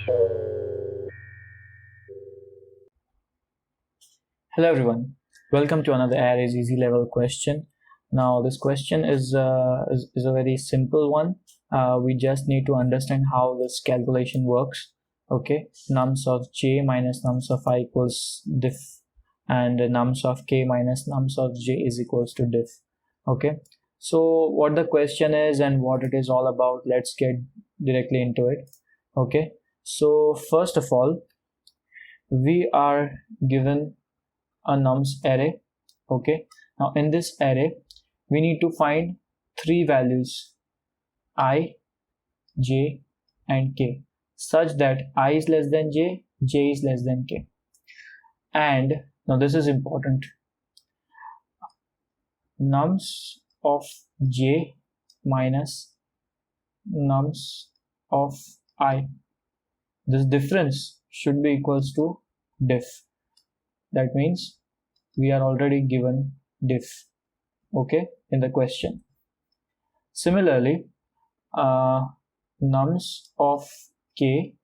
Hello everyone, welcome to another Arrays Easy Level question. Now this question is a very simple one. We just need to understand how this calculation works. Okay, nums of j minus nums of I equals diff, and nums of k minus nums of j is equals to diff. Okay, so what the question is and what it is all about, let's get directly into it. Okay, so first of all, we are given a nums array. Okay, now in this array we need to find three values, I, j and k, such that I is less than j, j is less than k. And now this is important, nums of j minus nums of I, this difference should be equals to diff. That means we are already given diff, okay, in the question. Similarly, nums of k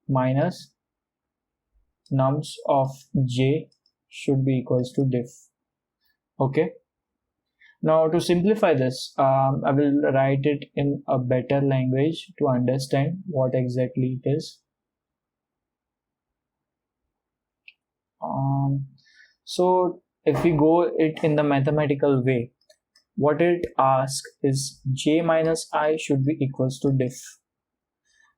minus nums of j should be equals to diff. Okay. Now to simplify this, I will write it in a better language to understand what exactly it is. So if we go it in the mathematical way, what it asks is j minus I should be equals to diff.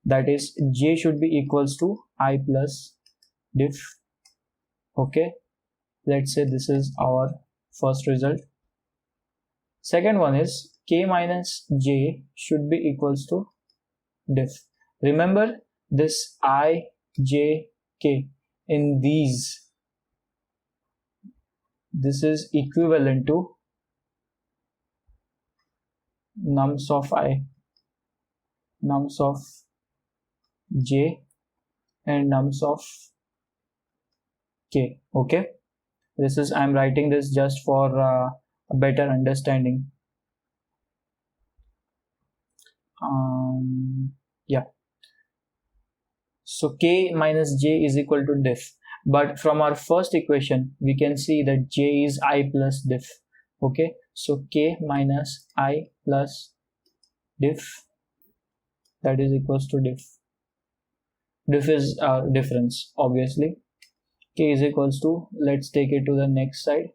That is, j should be equals to I plus diff. Okay, let's say this is our first result. Second one is k minus j should be equals to diff. Remember this I, j, k, in these, this is equivalent to nums of I, nums of j and nums of k. Okay, this is, I'm writing this just for a better understanding. Yeah, so k minus j is equal to diff, but from our first equation we can see that j is I plus diff. Okay, so k minus I plus diff, that is equals to diff. Diff is difference, obviously. K is equals to, let's take it to the next side,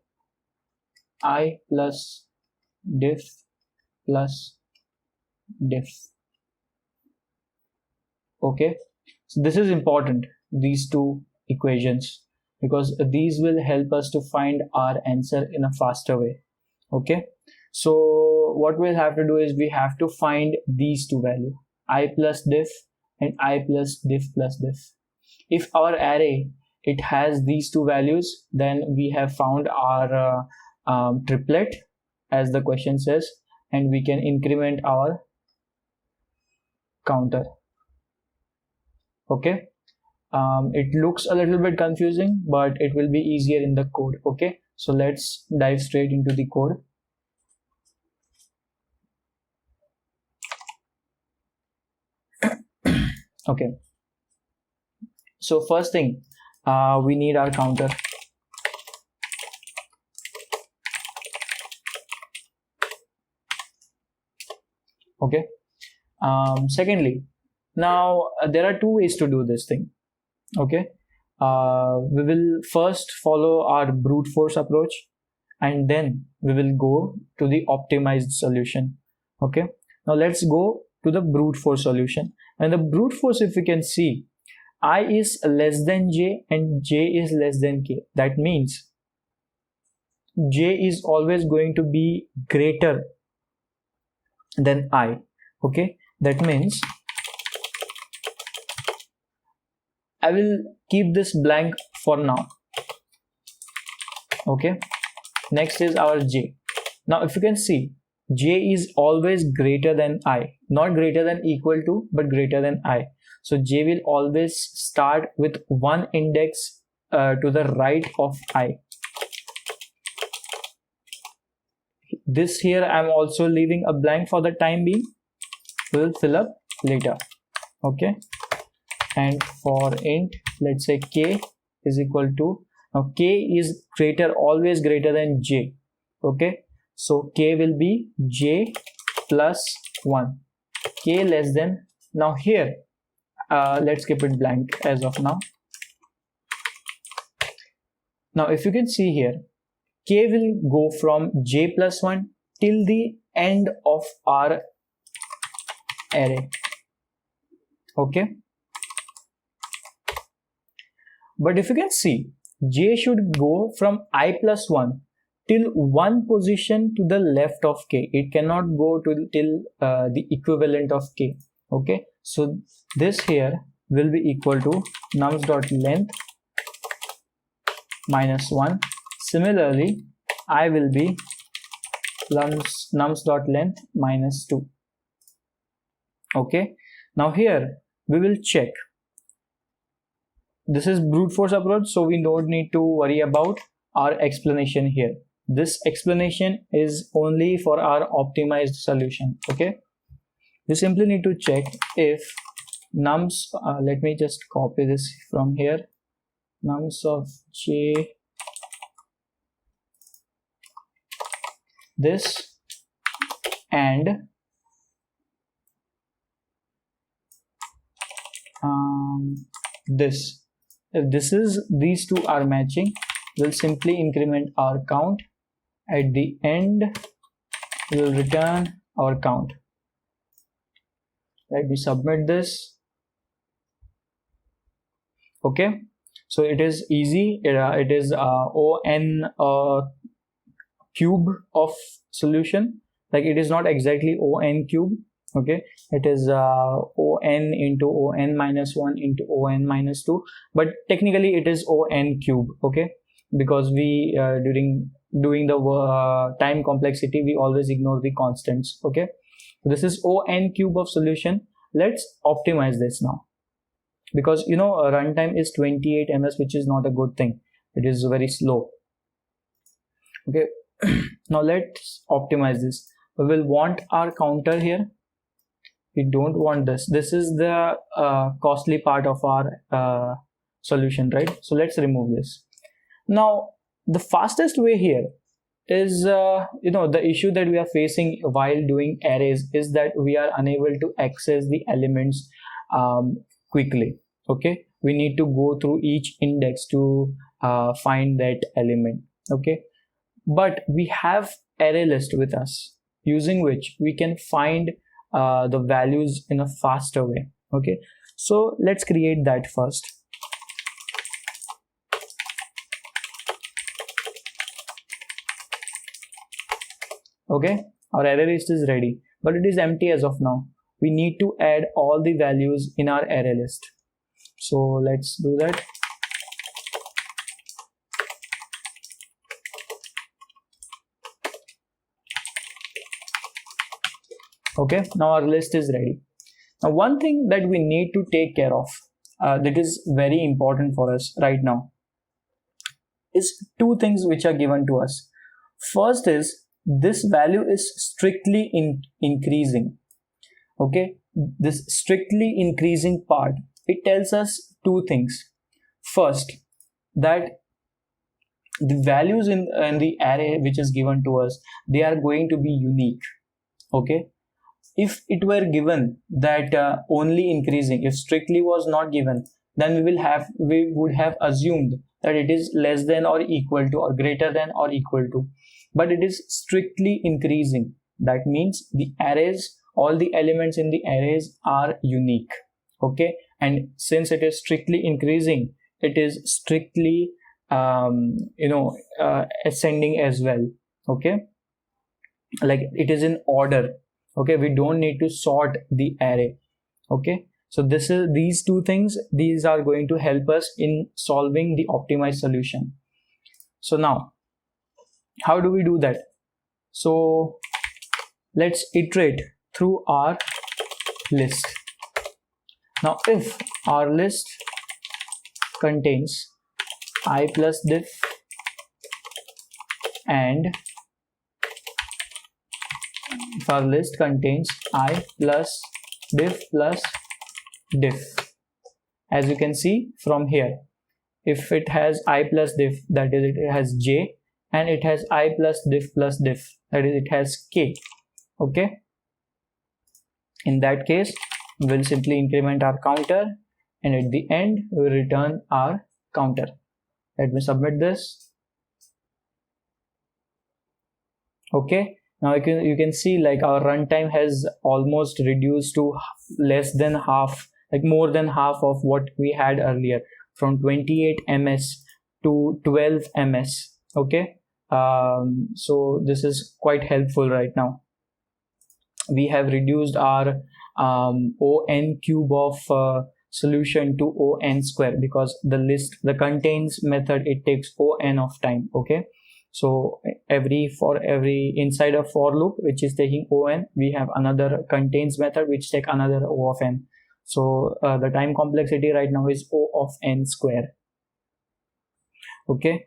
I plus diff plus diff. Okay, so this is important, these two equations, because these will help us to find our answer in a faster way. Okay, so what we'll have to do is we have to find these two values, I plus diff and I plus diff plus diff. If our array it has these two values, then we have found our triplet, as the question says, and we can increment our counter. Okay, it looks a little bit confusing, but it will be easier in the code. Okay, so let's dive straight into the code. Okay, so first thing, we need our counter. Okay, secondly, now there are two ways to do this thing. Okay, we will first follow our brute force approach, and then we will go to the optimized solution. Okay, now let's go to the brute force solution. And the brute force, if we can see, I is less than j and j is less than k. That means j is always going to be greater than I. Okay, that means I will keep this blank for now. Okay, next is our j. Now if you can see, j is always greater than I, not greater than equal to, but greater than I. So j will always start with one index to the right of I. This here I'm also leaving a blank for the time being. We'll fill up later. Okay, and for int, let's say k is equal to, now k is always greater than j. Okay, so k will be j plus 1, k less than, now here let's keep it blank as of now. Now if you can see here, k will go from j plus 1 till the end of our array. Okay, but if you can see, j should go from I plus 1 till one position to the left of k. It cannot go to till the equivalent of k. Okay, so this here will be equal to nums.length minus 1. Similarly, I will be nums.length minus 2. Okay, now here we will check. This is brute force approach, so we don't need to worry about our explanation here. This explanation is only for our optimized solution. Okay, you simply need to check if nums, let me just copy this from here, nums of j, this and this. If these two are matching, we'll simply increment our count. At the end, we'll return our count. Let me submit this. Okay, so it is easy. It is on cube of solution. Like, it is not exactly on cube. Okay, it is on into on minus 1 into on minus 2, but technically it is on cube. Okay, because we during doing the time complexity, we always ignore the constants. Okay, so this is on cube of solution. Let's optimize this now, because runtime is 28 ms, which is not a good thing. It is very slow. Okay, now let's optimize this. We will want our counter here. We don't want this. This is the costly part of our solution, right? So let's remove this. Now the fastest way here is the issue that we are facing while doing arrays is that we are unable to access the elements quickly. Okay, we need to go through each index to find that element. Okay, but we have array list with us, using which we can find the values in a faster way. Okay, so let's create that first. Okay, our array list is ready, but it is empty as of now. We need to add all the values in our array list. So let's do that. Okay, now our list is ready. Now one thing that we need to take care of, that is very important for us right now, is two things which are given to us. First is, this value is strictly increasing. Okay, this strictly increasing part, it tells us two things. First, that the values in the array which is given to us, they are going to be unique. Okay, if it were given that only increasing, if strictly was not given, then we would have assumed that it is less than or equal to or greater than or equal to, but it is strictly increasing. That means the arrays, all the elements in the arrays are unique. Okay, and since it is strictly increasing, it is strictly ascending as well. Okay, like it is in order. Okay, we don't need to sort the array. Okay, so these two things, these are going to help us in solving the optimized solution. So now, how do we do that? So let's iterate through our list. Now if our list contains I plus diff and if our list contains I plus diff as you can see from here. If it has I plus diff, that is it has j, and it has I plus diff, that is it has k. Okay, in that case we'll simply increment our counter, and at the end we'll return our counter. Let me submit this. Okay, now you can see like our runtime has almost reduced to less than half, like more than half of what we had earlier, from 28 ms to 12 ms. Okay, so this is quite helpful right now. We have reduced our on cube of solution to on square, because the contains method, it takes on of time. Okay, so for every inside a for loop which is taking on, we have another contains method which take another o of n. So the time complexity right now is o of n square. Okay,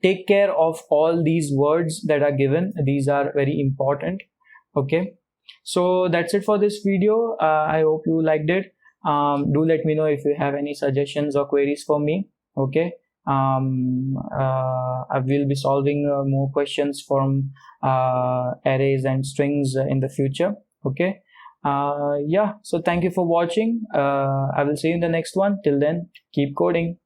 take care of all these words that are given. These are very important. Okay, so that's it for this video. I hope you liked it. Do let me know if you have any suggestions or queries for me. Okay, I will be solving more questions from arrays and strings in the future. Okay, yeah, so thank you for watching. I will see you in the next one. Till then, keep coding.